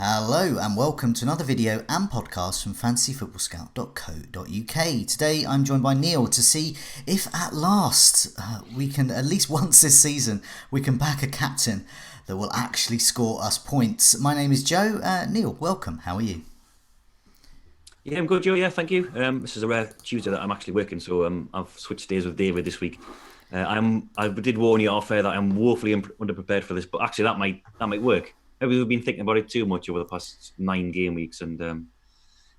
Hello and welcome to another video and podcast from fantasyfootballscout.co.uk. Today I'm joined by Neale to see if at last we can, at least once this season, we can back a captain that will actually score us points. My name is Joe. Neale, welcome. How are you? Yeah, I'm good, Joe. Yeah, thank you. This is a rare Tuesday that I'm actually working, so I've switched days with David this week. I did warn you off air that I'm woefully underprepared for this, but actually that might work. Maybe we've been thinking about it too much over the past 9 game weeks, and if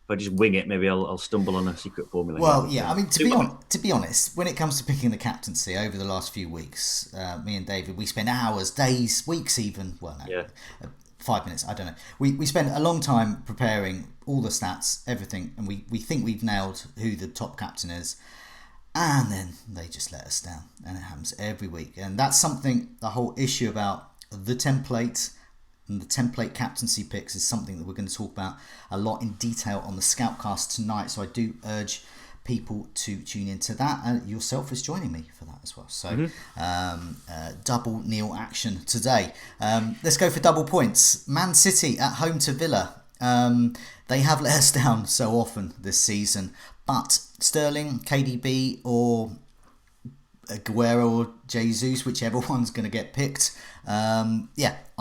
I just wing it, maybe I'll stumble on a secret formula. Well, yeah, I mean, to be honest, when it comes to picking the captaincy over the last few weeks, me and David, we spend hours, days, weeks even, well, no, Yeah. 5 minutes, I don't know. We spend a long time preparing all the stats, everything, and we think we've nailed who the top captain is, and then they just let us down, and it happens every week. And that's something, the whole issue about the template and the template captaincy picks is something that we're going to talk about a lot in detail on the Scoutcast tonight. So I do urge people to tune into that, and yourself is joining me for that as well. So double Neale action today. Let's go for double points. Man City at home to Villa. They have let us down so often this season, but Sterling, KDB, or Aguero or Jesus, whichever one's going to get picked.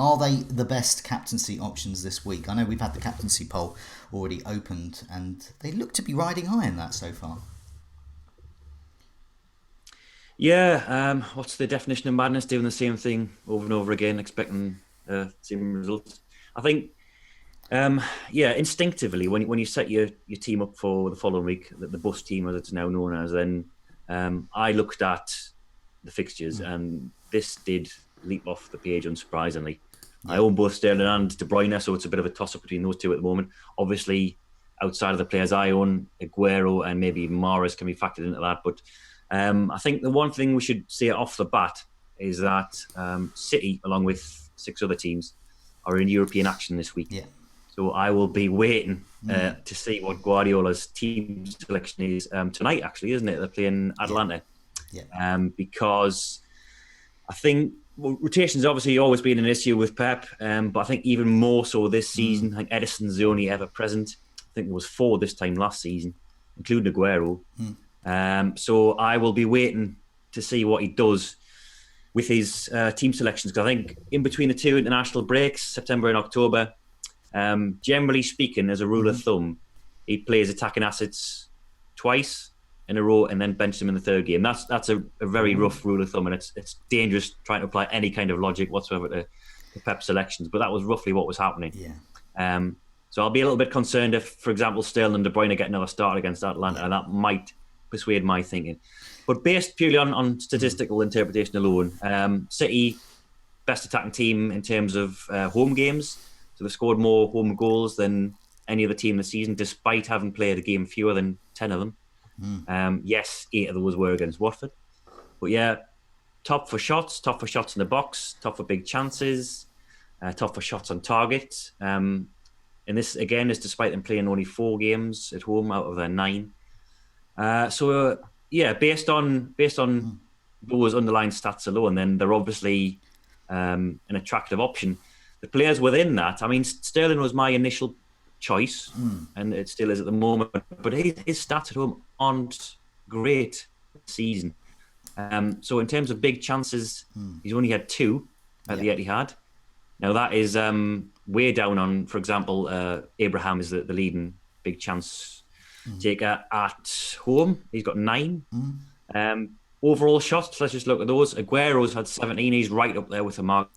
Are they the best captaincy options this week? I know we've had the captaincy poll already opened, and they look to be riding high in that so far. Yeah, what's the definition of madness? Doing the same thing over and over again, expecting same results. I think, instinctively, when you set your team up for the following week, the bus team as it's now known as, then I looked at the fixtures, and this did leap off the page unsurprisingly. Yeah. I own both Sterling and De Bruyne, so it's a bit of a toss-up between those two at the moment. Obviously, outside of the players I own, Aguero and maybe even Mahrez can be factored into that. But I think the one thing we should say off the bat is that City, along with 6 other teams, are in European action this week. Yeah. So I will be waiting to see what Guardiola's team selection is tonight, actually, isn't it? They're playing Atalanta. Yeah. Because I think rotation's obviously always been an issue with Pep, but I think even more so this season. I think Edison's the only ever present. I think there was 4 this time last season, including Aguero. So I will be waiting to see what he does with his team selections, because I think in between the 2 international breaks, September and October, generally speaking, as a rule of thumb, he plays attacking assets twice in a row and then bench them in the 3rd game. That's a very rough rule of thumb, and it's dangerous trying to apply any kind of logic whatsoever to Pep selections. But that was roughly what was happening. Yeah. So I'll be a little bit concerned if, for example, Sterling and De Bruyne get another start against Atlanta, and that might persuade my thinking. But based purely on statistical interpretation alone, City, best attacking team in terms of home games. So they've scored more home goals than any other team this season, despite having played a game fewer than 10 of them. Yes, 8 of those were against Watford. But yeah, top for shots in the box, top for big chances, top for shots on target. And this, again, is despite them playing only 4 games at home out of their 9. Based on those underlying stats alone, then they're obviously an attractive option. The players within that, I mean, Sterling was my initial choice, and it still is at the moment, but his stats at home aren't great this season. So in terms of big chances, he's only had 2 at the Etihad. Now that is way down on, for example, Abraham is the leading big chance taker at home. He's got 9. Overall shots, let's just look at those. Aguero's had 17. He's right up there with the market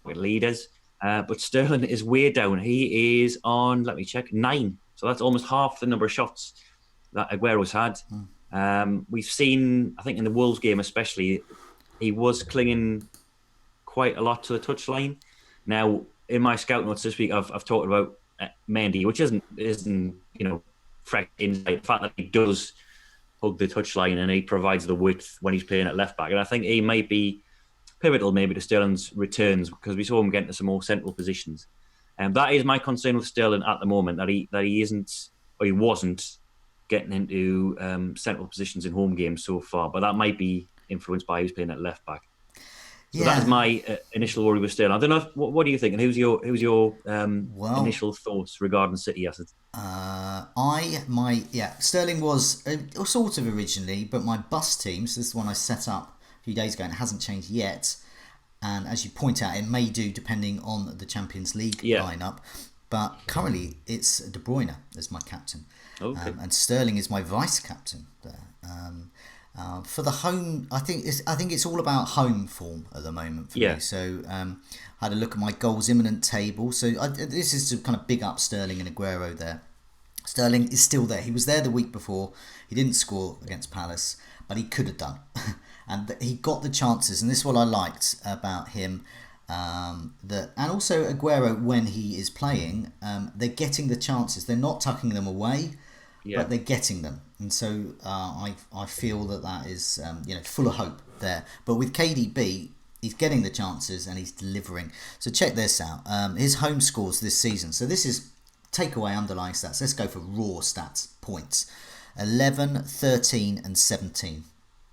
leaders. But Sterling is way down. He is on, let me check, 9. So that's almost half the number of shots that Aguero's had. We've seen, I think in the Wolves game especially, he was clinging quite a lot to the touchline. Now, in my scout notes this week, I've talked about Mendy, which isn't fresh insight. The fact that he does hug the touchline and he provides the width when he's playing at left back. And I think he might be pivotal maybe to Sterling's returns, because we saw him get into some more central positions. And that is my concern with Sterling at the moment, that he isn't, or he wasn't getting into central positions in home games so far. But that might be influenced by who's playing at left back. So that is my initial worry with Sterling. I don't know. What do you think? And who's your initial thoughts regarding City assets? Sterling was sort of originally, but my bus team. So this is the one I set up a few days ago, and it hasn't changed yet. And as you point out, it may do depending on the Champions League lineup. But currently, it's De Bruyne as my captain, and Sterling is my vice captain there. For the home, I think it's all about home form at the moment for me. So I had a look at my goals imminent table. So this is to kind of big up Sterling and Aguero there. Sterling is still there. He was there the week before. He didn't score against Palace, but he could have done. And he got the chances. And this is what I liked about him. And also Aguero, when he is playing, they're getting the chances. They're not tucking them away. But they're getting them, and so I feel that is full of hope there. But with KDB, he's getting the chances and he's delivering. So check this out. His home scores this season. So this is take away underlying stats. Let's go for raw stats points: 11, 13, and 17.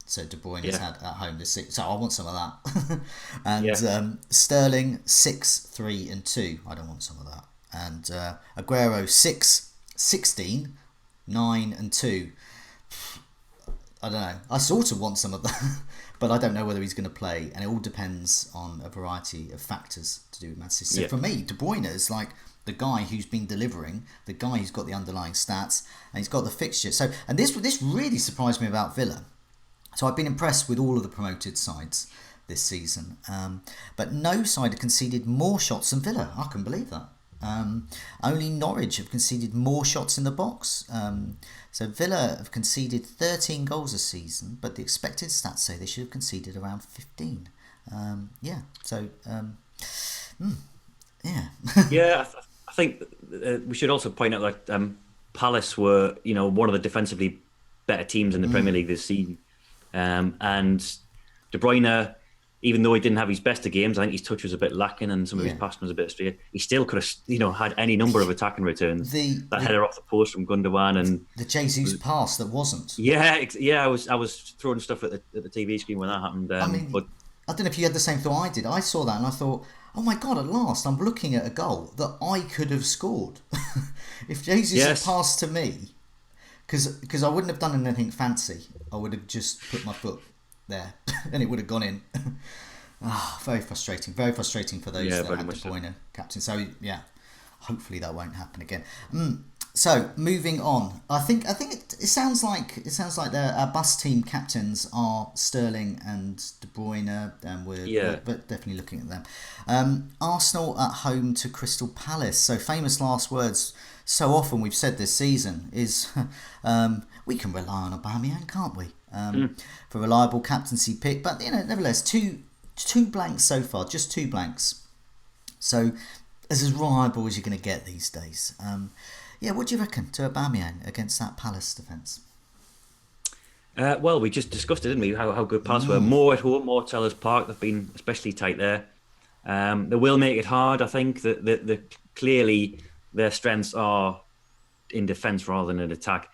So De Bruyne has had at home this season. So I want some of that. And Sterling 6, 3, and 2. I don't want some of that. And Aguero 6, 16. 9 and 2. I don't know. I sort of want some of that, but I don't know whether he's going to play, and it all depends on a variety of factors to do with Man City. So for me, De Bruyne is like the guy who's been delivering, the guy who's got the underlying stats, and he's got the fixture. So, and this really surprised me about Villa. So I've been impressed with all of the promoted sides this season, but no side have conceded more shots than Villa. I can believe that. Only Norwich have conceded more shots in the box. So Villa have conceded 13 goals this season, but the expected stats say they should have conceded around 15. I think we should also point out that Palace were, one of the defensively better teams in the Premier League this season, and De Bruyne, even though he didn't have his best of games, I think his touch was a bit lacking and some of his passing was a bit straight. He still could have, had any number of attacking returns. That header off the post from Gundogan and the Jesus pass that wasn't. I was throwing stuff at the TV screen when that happened. But I don't know if you had the same thought I did. I saw that and I thought, oh my God! At last, I'm looking at a goal that I could have scored if Jesus had passed to me. Because I wouldn't have done anything fancy. I would have just put my foot there and it would have gone in. Very frustrating for those that had De Bruyne captain. So hopefully that won't happen again. So moving on, I think it sounds like our bus team captains are Sterling and De Bruyne, and we're definitely looking at them. Arsenal at home to Crystal Palace. So famous last words. So often we've said this season is we can rely on Aubameyang, can't we? For reliable captaincy pick, but nevertheless two blanks so far, just 2 blanks. So as reliable as you're going to get these days. What do you reckon to Aubameyang against that Palace defence? Well, we just discussed it, didn't we? How good Palace were. More at home, more Sellers Park. They've been especially tight there. They will make it hard. I think that clearly their strengths are in defence rather than in attack.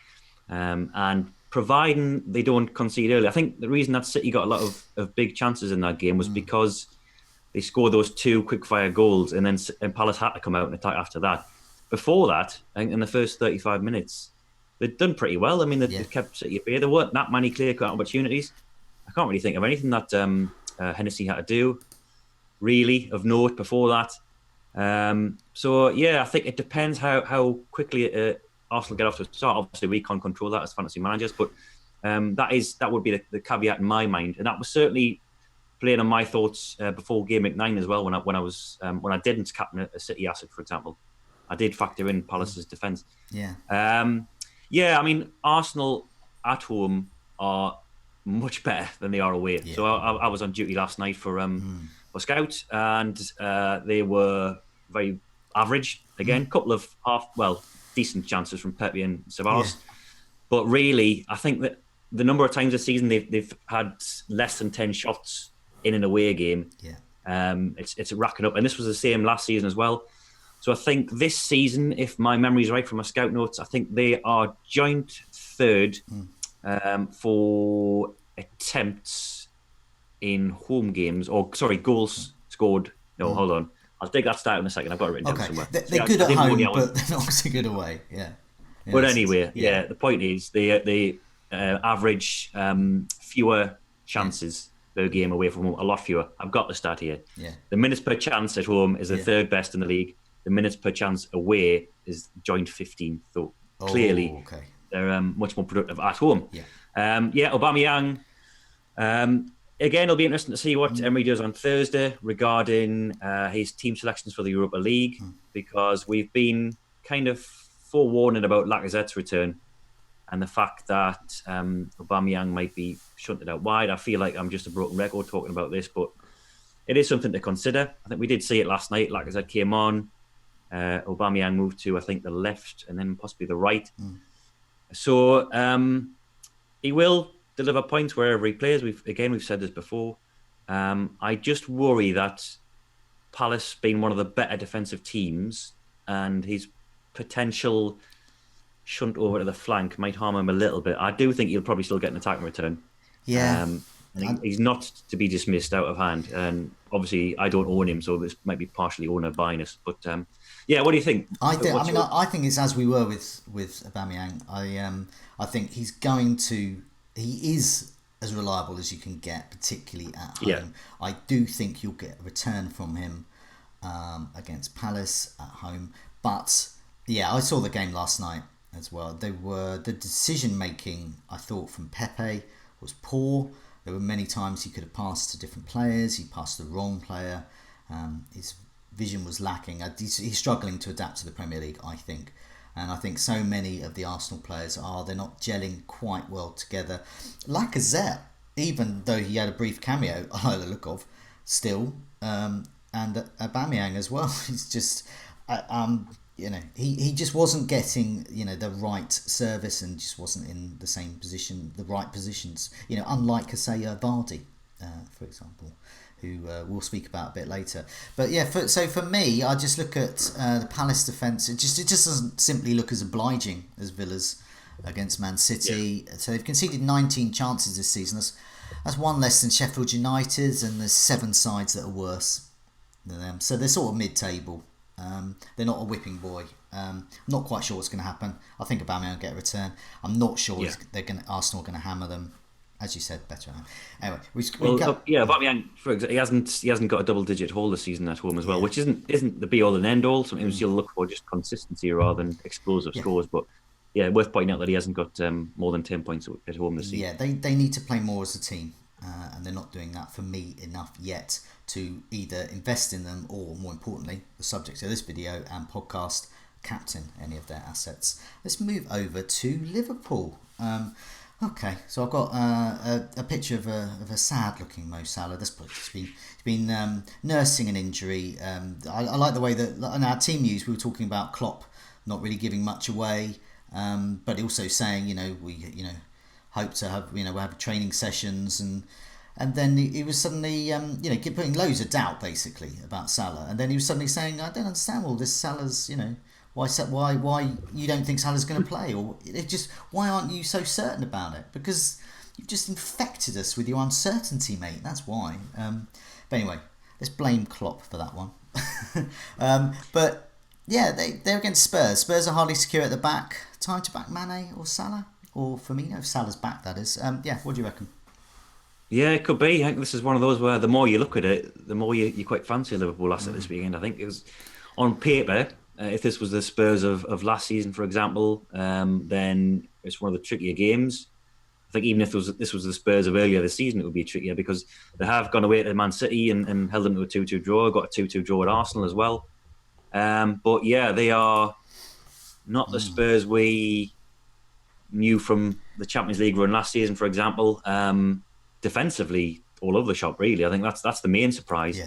And providing they don't concede early. I think the reason that City got a lot of big chances in that game was because they scored those 2 quick-fire goals and Palace had to come out and attack after that. Before that, I think in the first 35 minutes, they'd done pretty well. I mean, they kept City at bay. There weren't that many clear-cut opportunities. I can't really think of anything that Hennessy had to do, really, of note before that. I think it depends how quickly Arsenal get off to a start. Obviously, we can't control that as fantasy managers, but that would be the caveat in my mind, and that was certainly playing on my thoughts before Game Week 9 as well. When I didn't captain a City asset, for example, I did factor in Palace's defence. I mean, Arsenal at home are much better than they are away. So I was on duty last night for Scouts, and they were very average again. Couple of decent chances from Pepe and Ceballos, but really, I think that the number of times this season they've had less than 10 shots in an away game, it's racking up, and this was the same last season as well. So I think this season, if my memory is right from my scout notes, I think they are joint third for attempts in home games, goals scored. No, hold on. I'll take that stat in a second. I've got it written down somewhere. They're good at home, but they're not so good away. Yeah. But anyway, the point is they average fewer chances per game away from home, a lot fewer. I've got the stat here. Yeah. The minutes per chance at home is the third best in the league. The minutes per chance away is joint 15th. So clearly, they're much more productive at home. Yeah. Aubameyang. Again, it'll be interesting to see what Emery does on Thursday regarding his team selections for the Europa League, because we've been kind of forewarning about Lacazette's return and the fact that Aubameyang might be shunted out wide. I feel like I'm just a broken record talking about this, but it is something to consider. I think we did see it last night. Lacazette came on. Aubameyang moved to, I think, the left and then possibly the right. So he will deliver points wherever he plays. We've said this before. I just worry that Palace, being one of the better defensive teams, and his potential shunt over to the flank might harm him a little bit. I do think he'll probably still get an attacking return. Yeah. He's not to be dismissed out of hand. And obviously, I don't own him, so this might be partially owner bias. But what do you think? I think it's as we were with Aubameyang. I think he is as reliable as you can get, particularly at home. Yeah. I do think you'll get a return from him against Palace at home. But yeah, I saw the game last night as well. The decision making, I thought, from Pepe was poor. There were many times he could have passed to different players. He passed the wrong player. His vision was lacking. He's struggling to adapt to the Premier League, I think. And I think so many of the Arsenal players they're not gelling quite well together. Lacazette, even though he had a brief cameo, I like the look of, still, and Aubameyang as well. He's just, he just wasn't getting, the right service and just wasn't in the same position, the right positions. Unlike, say, Vardy, for example, who we'll speak about a bit later. But yeah, for me, I just look at the Palace defence. It just doesn't simply look as obliging as Villa's against Man City. Yeah. So they've conceded 19 chances this season. That's one less than Sheffield United, and there's 7 sides that are worse than them. So they're sort of mid-table. They're not a whipping boy. I'm not quite sure what's going to happen. I think Aubameyang will get a return. I'm not sure Arsenal are going to hammer them. As you said, better. Anyway, Aubameyang, for example, he hasn't got a double-digit haul this season at home as well, which isn't the be-all and end-all. Sometimes you'll look for just consistency rather than explosive scores. But yeah, worth pointing out that he hasn't got more than 10 points at home this season. Yeah, they need to play more as a team, and they're not doing that for me enough yet to either invest in them or, more importantly, the subject of this video and podcast, captain any of their assets. Let's move over to Liverpool. Okay, so I've got a picture of a sad-looking Mo Salah. He's been nursing an injury. I like the way that in our team news we were talking about Klopp not really giving much away, but also saying we hope to have we'll have training sessions and then he was suddenly putting loads of doubt basically about Salah, and then he was suddenly saying, I don't understand all this Salah's why you don't think Salah's going to play, or why aren't you so certain about it? Because you've just infected us with your uncertainty, mate. That's why. But anyway, let's blame Klopp for that one. But yeah, they're against Spurs. Spurs are hardly secure at the back. Time to back Mane or Salah or Firmino if Salah's back, that is. What do you reckon? Yeah, it could be. I think this is one of those where the more you look at it, the more you quite fancy Liverpool asset this weekend. I think it was on paper. If this was the Spurs of last season, for example, then it's one of the trickier games. I think even if this was the Spurs of earlier this season, it would be trickier because they have gone away to Man City and held them to a 2-2 draw, got a 2-2 draw at Arsenal as well. But yeah, they are not the Spurs we knew from the Champions League run last season, for example. Defensively, all over the shop, really. I think that's the main surprise.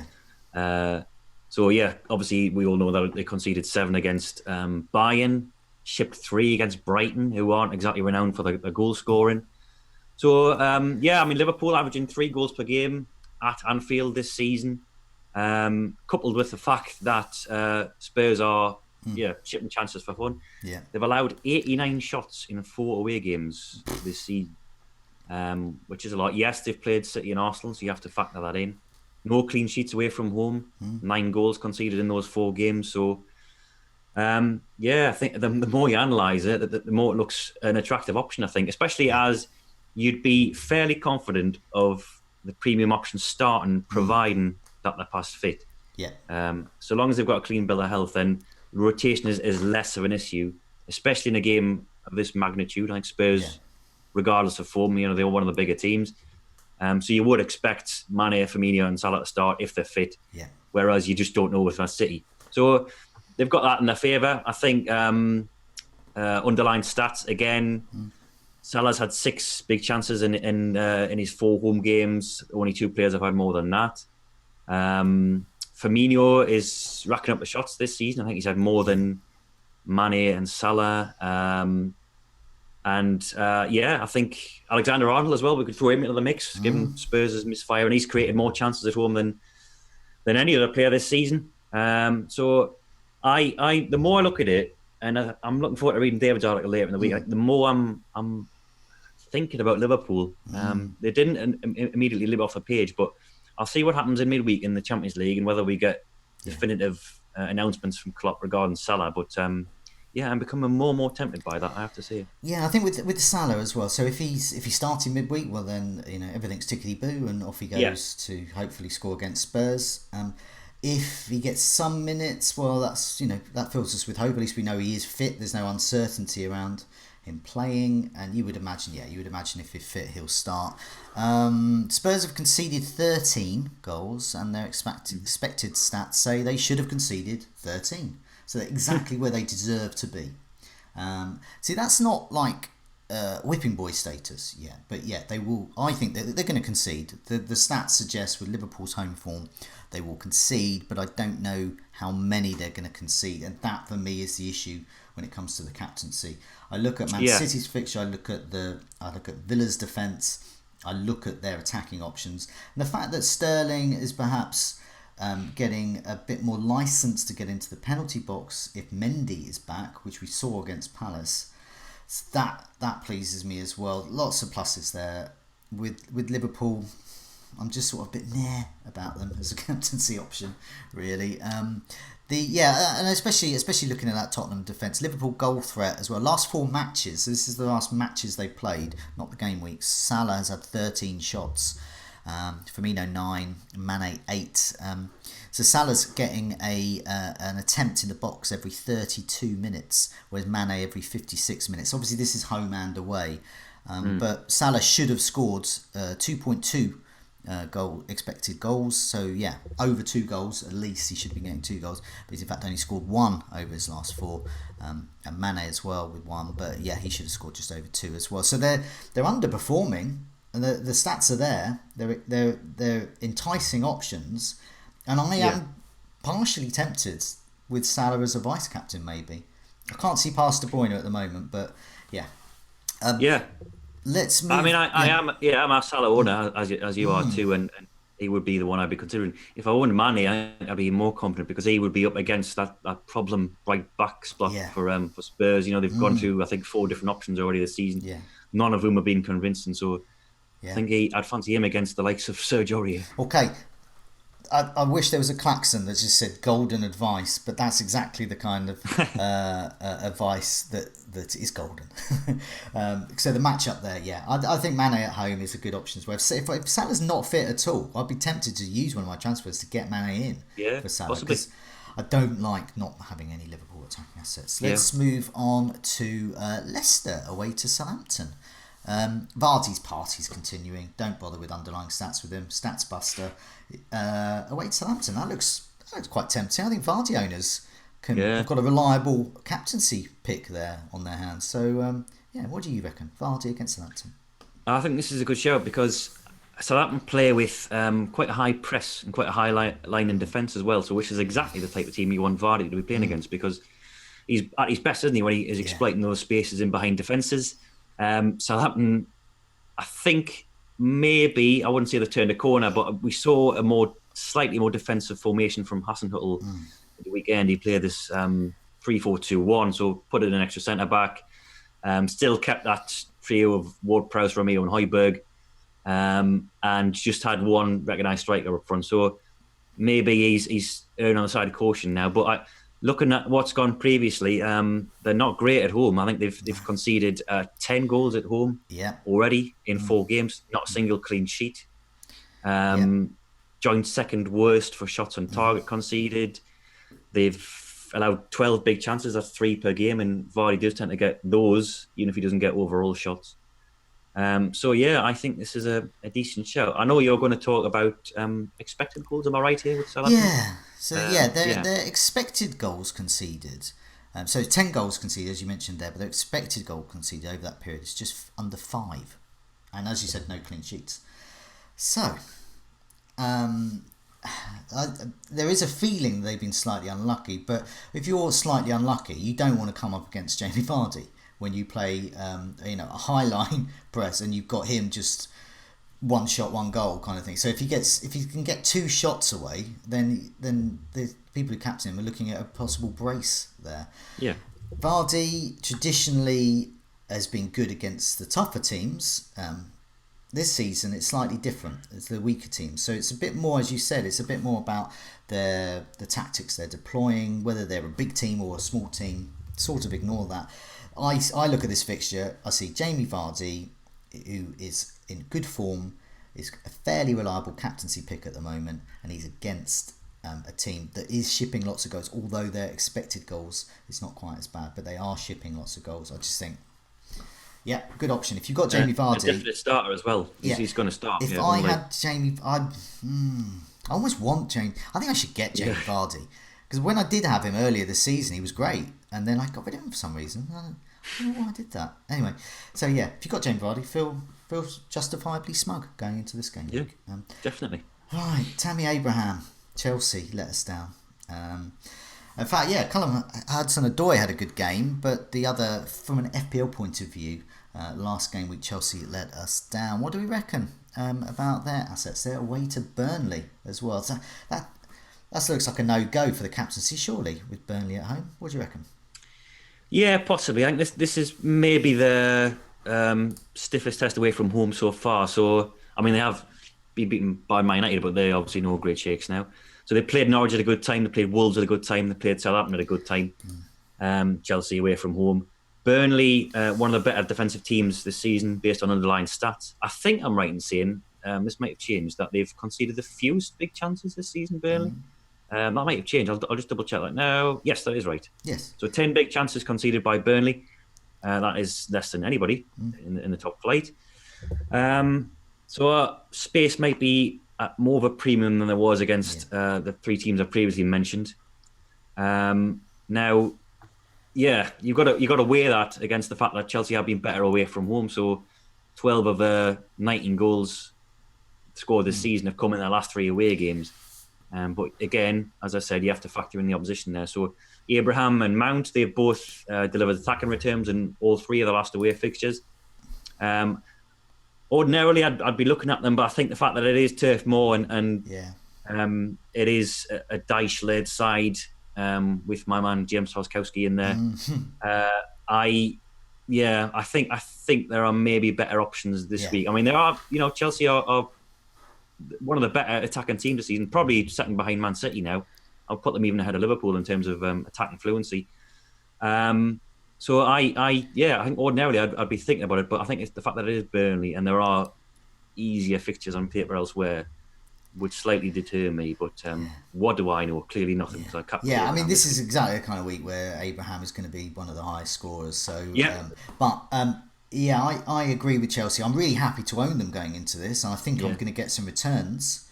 Yeah. So yeah, obviously we all know that they conceded 7 against Bayern, shipped 3 against Brighton, who aren't exactly renowned for the goal scoring. So Liverpool averaging 3 goals per game at Anfield this season, coupled with the fact that Spurs are shipping chances for fun. Yeah, they've allowed 89 shots in 4 away games this season. which is a lot. Yes, they've played City and Arsenal, so you have to factor that in. No clean sheets away from home. 9 goals conceded in those 4 games. So, I think the more you analyse it, the more it looks an attractive option, I think, especially as you'd be fairly confident of the premium option starting, providing that they're past fit. Yeah. So long as they've got a clean bill of health, then rotation is less of an issue, especially in a game of this magnitude. I think Spurs, regardless of form, they're one of the bigger teams. So you would expect Mane, Firmino and Salah to start if they're fit, whereas you just don't know with Man City. So they've got that in their favour. I think underlying stats, again, Salah's had 6 big chances in his 4 home games. Only 2 players have had more than that. Firmino is racking up the shots this season. I think he's had more than Mane and Salah. I think Alexander-Arnold as well, we could throw him into the mix, given Spurs' misfire, and he's created more chances at home than any other player this season. So the more I look at it, and I'm looking forward to reading David's article later in the week, the more I'm thinking about Liverpool. They didn't immediately live off the page, but I'll see what happens in midweek in the Champions League and whether we get definitive announcements from Klopp regarding Salah. But I'm becoming more and more tempted by that, I have to say. Yeah, I think with Salah as well. So if he's starting midweek, well then everything's tickety boo and off he goes to hopefully score against Spurs. If he gets some minutes, well that's that fills us with hope. At least we know he is fit. There's no uncertainty around him playing, and you would imagine if he's fit he'll start. Spurs have conceded 13 goals, and their expected stats say they should have conceded 13. So they're exactly where they deserve to be. See, that's not like whipping boy status yet, but they will. I think they're going to concede. The stats suggest with Liverpool's home form, they will concede, but I don't know how many they're going to concede, and that for me is the issue when it comes to the captaincy. I look at Man City's fixture. I look at Villa's defence. I look at their attacking options, and the fact that Sterling is perhaps getting a bit more license to get into the penalty box if Mendy is back, which we saw against Palace. That pleases me as well. Lots of pluses there. With Liverpool, I'm just sort of a bit about them as a captaincy option, really. And especially looking at that Tottenham defence, Liverpool goal threat as well. Last 4 matches, so this is the last matches they played, not the game weeks. Salah has had 13 shots, Firmino 9, Mane 8. So Salah's getting an attempt in the box every 32 minutes, whereas Mane every 56 minutes. Obviously, this is home and away, but Salah should have scored 2.2 expected goals. So over 2 goals at least. He should be getting 2 goals, but he's in fact only scored 1 over his last 4, and Mane as well with 1. But he should have scored just over 2 as well. So they're underperforming, and the stats are there. They're enticing options. And I am partially tempted with Salah as a vice captain. Maybe I can't see past De Bruyne at the moment, but let's move. I mean, I'm a Salah owner as you are too, and he would be the one I'd be considering. If I owned Mane, I'd be more confident because he would be up against that problem right back spot for Spurs. They've gone through I think 4 different options already this season. None of whom have been convincing. So I think I'd fancy him against the likes of Sergio Aurier. Okay. I wish there was a klaxon that just said golden advice, but that's exactly the kind of advice that is golden. So the matchup there, I think Mane at home is a good option as well. If Salah's not fit at all, I'd be tempted to use one of my transfers to get Mane in for Salah. Because I don't like not having any Liverpool attacking assets. Let's move on to Leicester away to Southampton. Vardy's party's continuing. Don't bother with underlying stats with him. Stats buster. Away to Southampton. That looks quite tempting. I think Vardy owners have got a reliable captaincy pick there on their hands. So what do you reckon? Vardy against Southampton. I think this is a good shout because Southampton play with quite a high press and quite a high line in defence as well. So which is exactly the type of team you want Vardy to be playing against because he's at his best, isn't he, when he is exploiting those spaces in behind defences. Southampton, I think maybe, I wouldn't say they've turned a corner, but we saw a slightly more defensive formation from Hasenhüttl at the weekend. He played this 3-4-2-1, so put in an extra centre back. Still kept that trio of Ward-Prowse, Romeo and Højbjerg, and just had one recognised striker up front. So maybe he's erring on the side of caution now. But looking at what's gone previously, they're not great at home. I think they've conceded 10 goals at home already in 4 games, not a single clean sheet. Joint second worst for shots on target conceded. They've allowed 12 big chances, that's 3 per game, and Vardy does tend to get those, even if he doesn't get overall shots. So yeah, I think this is a decent show. I know you're going to talk about expected goals. Am I right here with Southampton? Yeah. So their expected goals conceded. So 10 goals conceded, as you mentioned there, but their expected goal conceded over that period is just under 5, and as you said, no clean sheets. So there is a feeling they've been slightly unlucky, but if you're slightly unlucky, you don't want to come up against Jamie Vardy when you play a high line press and you've got him just one shot, one goal kind of thing. So if he can get 2 shots away, then the people who captain him are looking at a possible brace there. Yeah. Vardy traditionally has been good against the tougher teams. This season it's slightly different. It's the weaker teams, so it's a bit more, as you said, it's a bit more about the tactics they're deploying, whether they're a big team or a small team. Sort of ignore that. I look at this fixture, I see Jamie Vardy, who is in good form, is a fairly reliable captaincy pick at the moment, and he's against a team that is shipping lots of goals, although their expected goals is not quite as bad, but they are shipping lots of goals. I just think, yeah, good option. If you've got Jamie Vardy... A definite starter as well. He's going to start. If I had Jamie... I almost want Jamie... I think I should get Jamie Vardy. Because when I did have him earlier this season, he was great. And then I got rid of him for some reason. I don't know why I did that. Anyway, so yeah, if you've got Jamie Vardy, feel justifiably smug going into this game. Yeah, definitely. Right, Tammy Abraham, Chelsea, let us down. In fact, yeah, Callum Hudson-Odoi had a good game, but the other, from an FPL point of view, last game week Chelsea let us down. What do we reckon about their assets? They're away to Burnley as well. So that looks like a no-go for the captaincy, surely, with Burnley at home. What do you reckon? Yeah, possibly. I think this is maybe the stiffest test away from home so far. So, I mean, they have been beaten by Man United, but they're obviously no great shakes now. So they played Norwich at a good time, they played Wolves at a good time, they played Southampton at a good time. Chelsea away from home. Burnley, one of the better defensive teams this season based on underlying stats. I think I'm right in saying, this might have changed, that they've conceded the fewest big chances this season, Burnley. That might have changed. I'll just double check that now. Yes, that is right. Yes. So 10 big chances conceded by Burnley. That is less than anybody in the top flight. So space might be at more of a premium than there was against the 3 teams I've previously mentioned. Now, yeah, you've got to weigh that against the fact that Chelsea have been better away from home. So 12 of the 19 goals scored this season have come in their last 3 away games. But again, as I said, you have to factor in the opposition there. So Abraham and Mount, they've both delivered attacking returns in all 3 of the last away fixtures. Ordinarily, I'd be looking at them, but I think the fact that it is Turf Moor and it is a Dyche-led side with my man James Hoskowski in there. I think there are maybe better options this week. I mean, there are, Chelsea are one of the better attacking teams this season, probably second behind Man City now. I'll put them even ahead of Liverpool in terms of attacking fluency. So I think ordinarily I'd be thinking about it, but I think it's the fact that it is Burnley and there are easier fixtures on paper elsewhere would slightly deter me. But what do I know? Clearly nothing. I mean, this is exactly the kind of week where Abraham is going to be one of the highest scorers. So, I agree with Chelsea. I'm really happy to own them going into this, and I think I'm going to get some returns.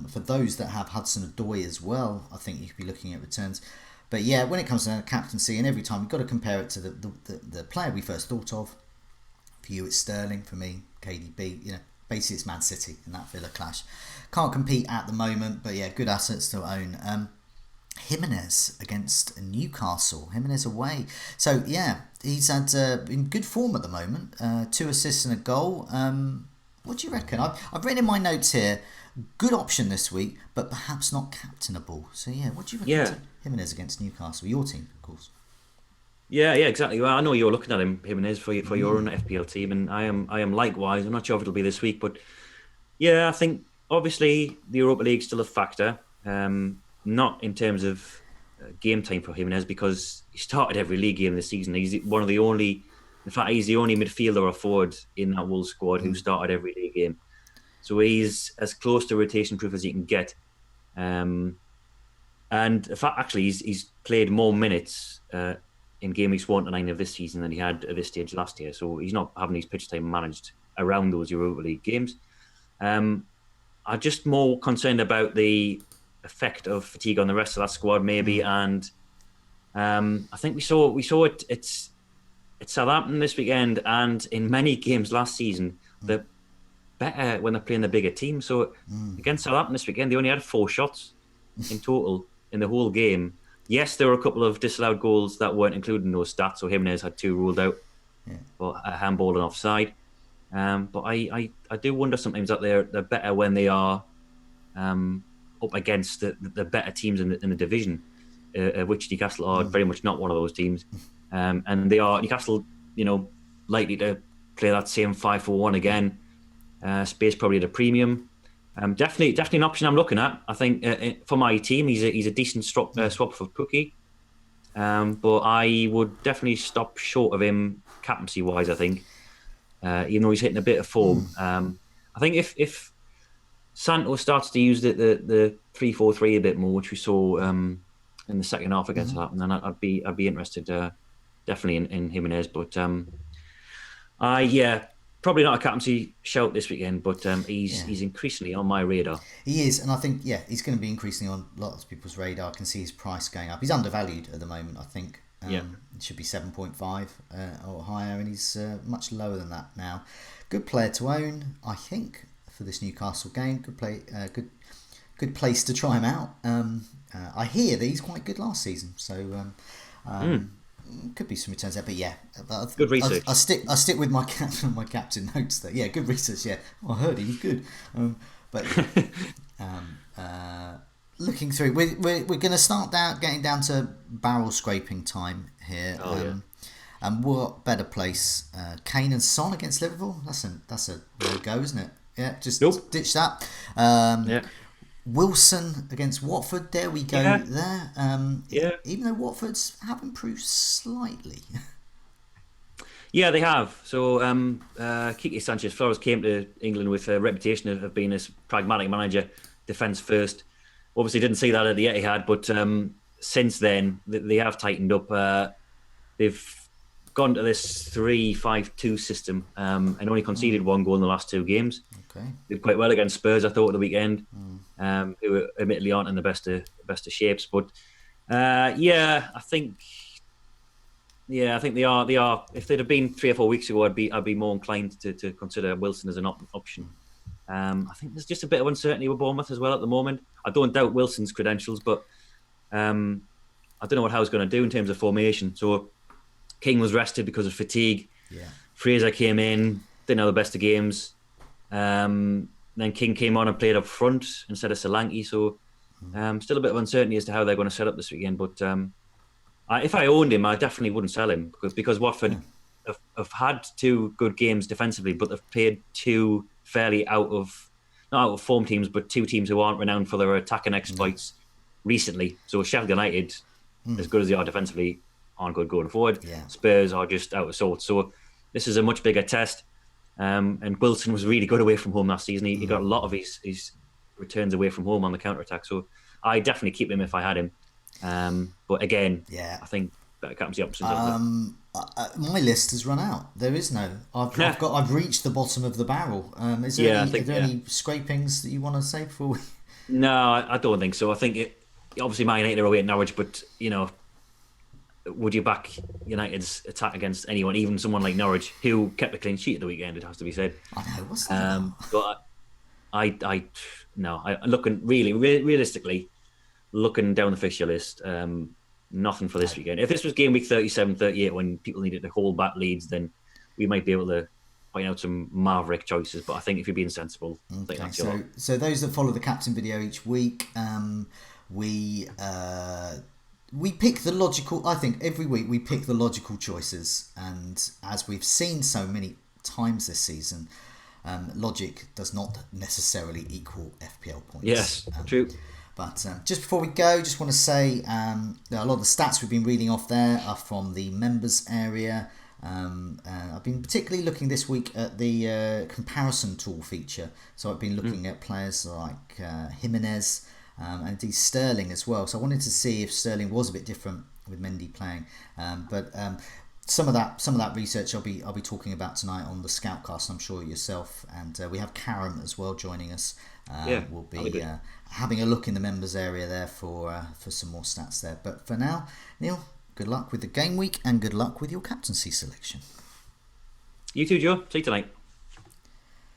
For those that have Hudson-Odoi as well, I think you could be looking at returns. But yeah, when it comes to captaincy, and every time you've got to compare it to the player we first thought of. For you, it's Sterling. For me, KDB. Basically it's Man City in that Villa clash. Can't compete at the moment, but yeah, good assets to own. Jimenez against Newcastle. Jimenez away. So yeah, he's had in good form at the moment. 2 assists and a goal. What do you reckon? I've written in my notes here. Good option this week, but perhaps not captainable. So yeah, what do you reckon? Jimenez against Newcastle, your team, of course. Yeah, yeah, exactly. Well, I know you're looking at him, Jimenez, for your own FPL team, and I am likewise. I'm not sure if it'll be this week, but yeah, I think obviously the Europa League's still a factor. Not in terms of game time for Jimenez because he started every league game this season. He's one of the only, in fact, he's the only midfielder or forward in that Wolves squad who started every league game. So he's as close to rotation proof as you can get. Um, and in fact, actually, he's played more minutes in game weeks 1 to 9 of this season than he had at this stage last year. So he's not having his pitch time managed around those Europa League games. I'm just more concerned about the effect of fatigue on the rest of that squad, maybe. And I think we saw it. It's Southampton this weekend, and in many games last season, they're better when they're playing the bigger team. So against Southampton this weekend, they only had 4 shots in total in the whole game. Yes, there were a couple of disallowed goals that weren't included in those stats. So Jimenez had 2 ruled out for a handball and offside. But I do wonder sometimes that they're better when they are up against the better teams in the division, which Newcastle are very much not one of those teams. And they are Newcastle, likely to play that same 5-4-1 again. Space probably at a premium. Definitely an option I'm looking at. I think for my team, he's a decent swap for Pookie. But I would definitely stop short of him captaincy wise. I think, even though he's hitting a bit of form. I think if Santos starts to use the 3-4-3 a bit more, which we saw in the second half against Southampton, then I'd be interested definitely in Jimenez. But probably not a captaincy shout this weekend, but he's increasingly on my radar. He is, and I think he's going to be increasingly on lots of people's radar. I can see his price going up. He's undervalued at the moment. I think it should be 7.5 or higher, and he's much lower than that now. Good player to own, I think, for this Newcastle game. Good place to try him out. I hear that he's quite good last season, so could be some returns there. But yeah, good research. I stick with my captain notes there. Yeah, good research. Yeah, I heard he was good. Looking through, we're going to start getting down to barrel scraping time here. And what better place? Kane and Son against Liverpool. That's a no-go, isn't it? Yeah, just ditch that. Wilson against Watford. There we go. There. Even though Watford's have improved slightly. Yeah, they have. So Quique Sanchez Flores came to England with a reputation of being a pragmatic manager, defence first. Obviously didn't see that at the Etihad, but since then they have tightened up. They've gone to this 3-5-2 system and only conceded 1 goal in the last 2 games. Okay. Did quite well against Spurs, I thought, at the weekend, who admittedly aren't in the best of shapes. But I think they are. If they'd have been 3 or 4 weeks ago, I'd be more inclined to consider Wilson as an option. I think there's just a bit of uncertainty with Bournemouth as well at the moment. I don't doubt Wilson's credentials, but I don't know what Howe's going to do in terms of formation. So King was rested because of fatigue. Yeah. Fraser came in, didn't have the best of games. Then King came on and played up front instead of Solanke. So still a bit of uncertainty as to how they're going to set up this weekend. But if I owned him, I definitely wouldn't sell him because Watford have had 2 good games defensively, but they've played 2 fairly not out of form teams, but 2 teams who aren't renowned for their attacking exploits recently. So Sheffield United, as good as they are defensively, aren't good going forward. Yeah. Spurs are just out of sorts. So this is a much bigger test. And Wilson was really good away from home last season. He got a lot of his returns away from home on the counter-attack. So I definitely keep him if I had him. But again, I think better captaincy options. My list has run out. There is no. I've reached the bottom of the barrel. Is there any scrapings that you want to say before we? No, I don't think so. I think obviously Man United are away at Norwich, but would you back United's attack against anyone, even someone like Norwich, who kept a clean sheet at the weekend? It has to be said. I know. What's that? But I looking really realistically, looking down the fixture list, nothing for this weekend. If this was game week 37, 38, when people needed to hold back leads, then we might be able to point out some maverick choices. But I think if you're being sensible, I think that's so those that follow the captain video each week, we we pick the logical. I think every week we pick the logical choices, and as we've seen so many times this season, logic does not necessarily equal FPL points. Yes, true. But just before we go, just want to say a lot of the stats we've been reading off there are from the members area. I've been particularly looking this week at the comparison tool feature. So I've been looking at players like Jimenez and indeed Sterling as well. So I wanted to see if Sterling was a bit different with Mendy playing. But some of that research I'll be talking about tonight on the Scoutcast. I'm sure yourself, and we have Karam as well joining us. We'll be having a look in the members area there for some more stats there. But for now, Neil, good luck with the game week and good luck with your captaincy selection. You too, Joe. See you tonight.